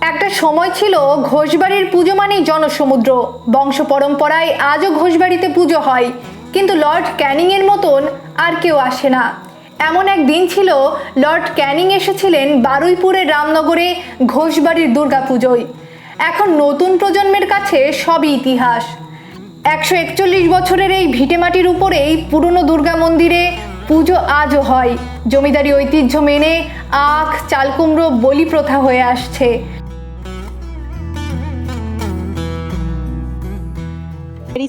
একটা সময় ছিল ঘোষবাড়ির পুজো মানেই জনসমুদ্র। বংশ পরম্পরায় আজও ঘোষবাড়িতে পুজো হয়, কিন্তু লর্ড ক্যানিং এর মতন আর কেউ আসে না। এমন এক দিন ছিল, লর্ড ক্যানিং এসেছিলেন বারুইপুরের রামনগরে ঘোষবাড়ির দুর্গাপুজোয়। এখন নতুন প্রজন্মের কাছে সবই ইতিহাস। 141 বছরের এই ভিটেমাটির উপরেই পুরনো দুর্গা মন্দিরে পুজো আজও হয়। জমিদারি ঐতিহ্য মেনে আখ, চালকুমড়ো বলি প্রথা হয়ে আসছে।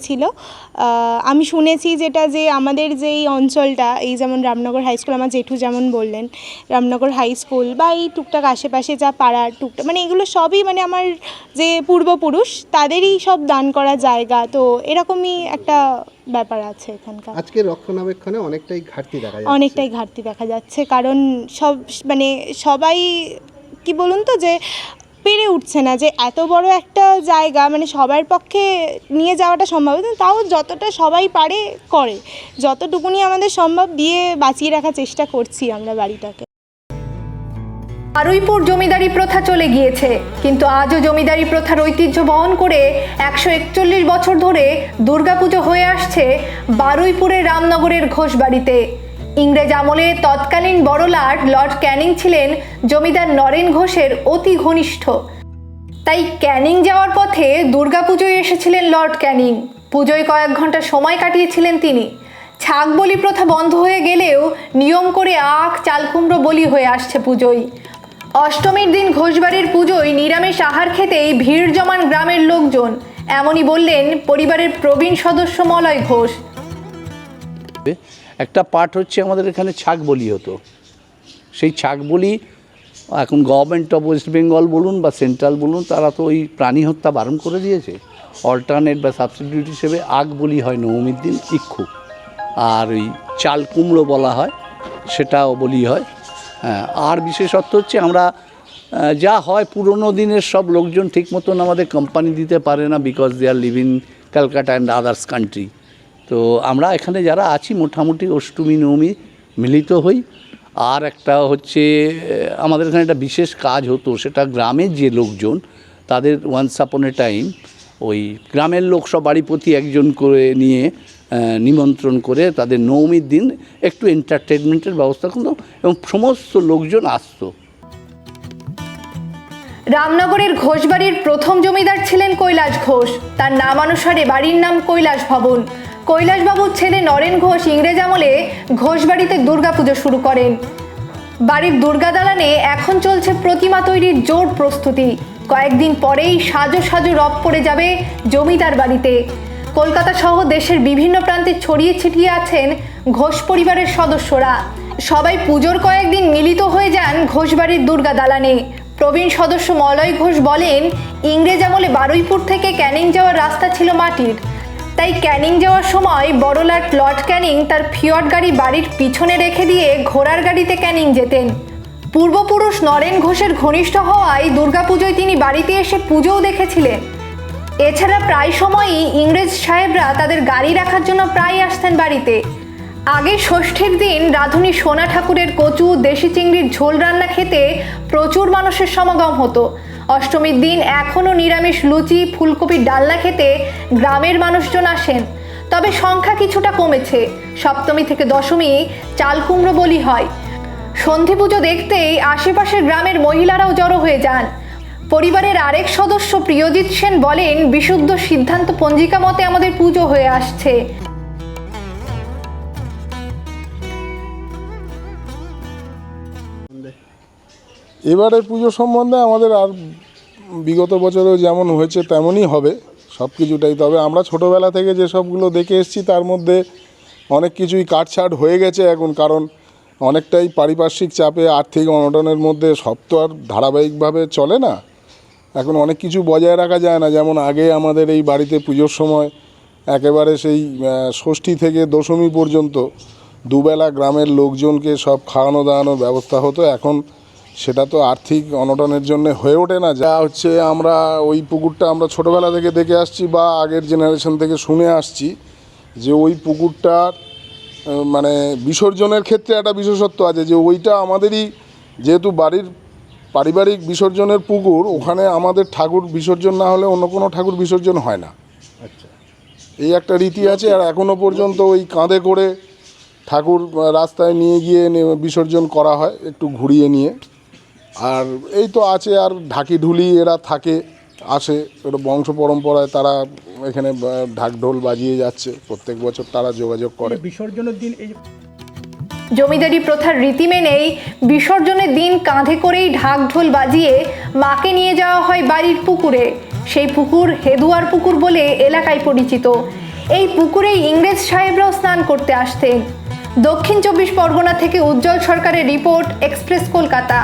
ছিল আমি শুনেছি যেটা যে আমাদের যে এই অঞ্চলটা, এই যেমন রামনগর হাই স্কুল, আমার জেঠু যেমন বললেন, রামনগর হাই স্কুল বা এই টুকটাক আশেপাশে যা পাড়ার টুকটাক, মানে এগুলো সবই মানে আমার যে পূর্বপুরুষ তাদেরই সব দান করা জায়গা। তো এরকমই একটা ব্যাপার আছে এখানকার। আজকে রক্ষণাবেক্ষণে অনেকটাই ঘাটতি দেখা যাচ্ছে, কারণ সব মানে সবাই কি বলুন তো, যে পেরে উঠছে না যে এত বড় একটা জায়গা মানে সবার পক্ষে নিয়ে যাওয়াটা সম্ভব, তাও যতটা সবাই পারে করে, যতটুকুনি আমাদের সম্ভব দিয়ে বাঁচিয়ে রাখার চেষ্টা করছি আমরা বাড়িটাকে। বারুইপুর জমিদারি প্রথা চলে গিয়েছে, কিন্তু আজও জমিদারি প্রথার ঐতিহ্য বহন করে 141 বছর ধরে দুর্গাপুজো হয়ে আসছে বারুইপুরের রামনগরের ঘোষবাড়িতে। ইংরেজ আমলে তৎকালীন বড়লাট লর্ড ক্যানিং ছিলেন জমিদার নরেন ঘোষের অতি ঘনিষ্ঠ। তাই ক্যানিং যাওয়ার পথে দুর্গাপুজোয় এসেছিলেন লর্ড ক্যানিং। পুজোয় কয়েক ঘন্টা সময় কাটিয়েছিলেন তিনি। ছাগ বলি প্রথা বন্ধ হয়ে গেলেও নিয়ম করে আখ, চালকুমড়ো বলি হয়ে আসছে পুজোয়। অষ্টমীর দিন ঘোষবাড়ির পুজোয় নিরামিষ আহার খেতেই ভিড় জমান গ্রামের লোকজন। এমনই বললেন পরিবারের প্রবীণ সদস্য মলয় ঘোষ। একটা পার্ট হচ্ছে আমাদের এখানে ছাগ বলি হতো। সেই ছাগ বলি এখন গভর্নমেন্ট অফ ওয়েস্ট বেঙ্গল বলুন বা সেন্ট্রাল বলুন, তারা তো ওই প্রাণী হত্যা বারণ করে দিয়েছে। অল্টারনেট বা সাবস্টিটিউট হিসেবে আগ বলি হয় নবমীর দিন ইক্ষু, আর ওই চাল কুমড়ো বলা হয় সেটাও বলি হয়। হ্যাঁ, আর বিশেষত্ব হচ্ছে আমরা যা হয় পুরনো দিনের সব লোকজন ঠিক মতন আমাদের কোম্পানি দিতে পারে না, because they are live in Calcutta and others country. তো আমরা এখানে যারা আছি মোটামুটি অষ্টমী নবমী মিলিত হই। আর একটা হচ্ছে আমাদের এখানে একটা বিশেষ কাজ হতো, সেটা গ্রামের যে লোকজন তাদের ওয়ান্স আপন এ টাইম ওই গ্রামের লোক সব বাড়ি প্রতি একজন করে নিয়ে নিমন্ত্রণ করে তাদের নবমীর দিন একটু এন্টারটেনমেন্টের ব্যবস্থা করতো এবং সমস্ত লোকজন আসতো। রামনগরের ঘোষবাড়ির প্রথম জমিদার ছিলেন কৈলাস ঘোষ। তার নামানুসারে বাড়ির নাম কৈলাস ভবন। কৈলাসবাবুর ছেলে নরেন ঘোষ ইংরেজ আমলে ঘোষবাড়িতে দুর্গাপুজো শুরু করেন। বাড়ির দুর্গা দালানে এখন চলছে প্রতিমা তৈরির জোর প্রস্তুতি। কয়েকদিন পরেই সাজো সাজো রব পড়ে যাবে জমিদার বাড়িতে। কলকাতা সহ দেশের বিভিন্ন প্রান্তে ছড়িয়ে ছিটিয়ে আছেন ঘোষ পরিবারের সদস্যরা। সবাই পুজোর কয়েকদিন মিলিত হয়ে যান ঘোষবাড়ির দুর্গা দালানে। প্রবীণ সদস্য মলয় ঘোষ বলেন, ইংরেজ আমলে বারুইপুর থেকে ক্যানিং যাওয়ার রাস্তা ছিল মাটির। তাই ক্যানিং যাওয়ার সময় বড়লাট লর্ড ক্যানিং তার ফিয়ট গাড়ি বাড়ির পিছনে রেখে দিয়ে ঘোড়ার গাড়িতে ক্যানিং যেতেন। পূর্বপুরুষ নরেন ঘোষের ঘনিষ্ঠ হওয়ায় দুর্গাপুজোয় তিনি বাড়িতে এসে পুজোও দেখেছিলেন। এছাড়া প্রায় সময়ই ইংরেজ সাহেবরা তাদের গাড়ি রাখার জন্য প্রায় আসতেন বাড়িতে। আগে ষষ্ঠীর দিন রাঁধুনি সোনা ঠাকুরের কচু, দেশি চিংড়ির ঝোল রান্না খেতে প্রচুর মানুষের সমাগম হতো। অষ্টমীর দিন এখনও নিরামিষ লুচি, ফুলকপির ডালনা খেতে গ্রামের মানুষজন আসেন, তবে সংখ্যা কিছুটা কমেছে। সপ্তমী থেকে দশমী চালকুমড়ো বলি হয়। সন্ধি পুজো দেখতেই আশেপাশের গ্রামের মহিলারাও জড়ো হয়ে যান। পরিবারের আরেক সদস্য প্রিয়জিৎ সেন বলেন, বিশুদ্ধ সিদ্ধান্ত পঞ্জিকা মতে আমাদের পুজো হয়ে আসছে। এবারের পুজো সম্বন্ধে আমাদের আর বিগত বছরেও যেমন হয়েছে তেমনই হবে সব কিছুটাই। তবে আমরা ছোটোবেলা থেকে যে সবগুলো দেখে এসেছি তার মধ্যে অনেক কিছুই কাটছাট হয়ে গেছে এখন, কারণ অনেকটাই পারিপার্শ্বিক চাপে, আর্থিক অনটনের মধ্যে সব তো আর ধারাবাহিকভাবে চলে না। এখন অনেক কিছু বজায় রাখা যায় না। যেমন আগে আমাদের এই বাড়িতে পুজোর সময় একেবারে সেই ষষ্ঠী থেকে দশমী পর্যন্ত দুবেলা গ্রামের লোকজনকে সব খাওয়ানো দাওয়ানোর ব্যবস্থা হতো। এখন সেটা তো আর্থিক অনটনের জন্য হয়ে ওঠে না। যা হচ্ছে আমরা ওই পুকুরটা আমরা ছোটোবেলা থেকে দেখে আসছি বা আগের জেনারেশন থেকে শুনে আসছি যে ওই পুকুরটার মানে বিসর্জনের ক্ষেত্রে একটা বিশেষত্ব আছে যে ওইটা আমাদেরই যেহেতু বাড়ির পারিবারিক বিসর্জনের পুকুর, ওখানে আমাদের ঠাকুর বিসর্জন না হলে অন্য কোনো ঠাকুর বিসর্জন হয় না। আচ্ছা, এই একটা রীতি আছে। আর এখনও পর্যন্ত ওই কাঁধে করে ঠাকুর রাস্তায় নিয়ে গিয়ে বিসর্জন করা হয়, একটু ঘুরিয়ে নিয়ে। আর এই তো আছে, আর ঢাকি ঢুলি এরা থাকে, আসে, ওটা বংশ পরম্পরায় তারা এখানে ঢাক ঢোল বাজিয়ে যাচ্ছে, প্রত্যেক বছর তারা যোগাযোগ করে। বিসর্জনের দিন এই জমিদারি প্রথার রীতি মেনেই বিসর্জনের দিন কাঁধে করেই ঢাক ঢোল বাজিয়ে মাকে নিয়ে যাওয়া হয় বাড়ির পুকুরে। সেই পুকুর হেদুয়ার পুকুর বলে এলাকায় পরিচিত। এই পুকুরেই ইংরেজ সাহেবরাও স্নান করতে আসতেন। দক্ষিণ 24 পরগনা থেকে উজ্জ্বল সরকারের রিপোর্ট, এক্সপ্রেস কলকাতা।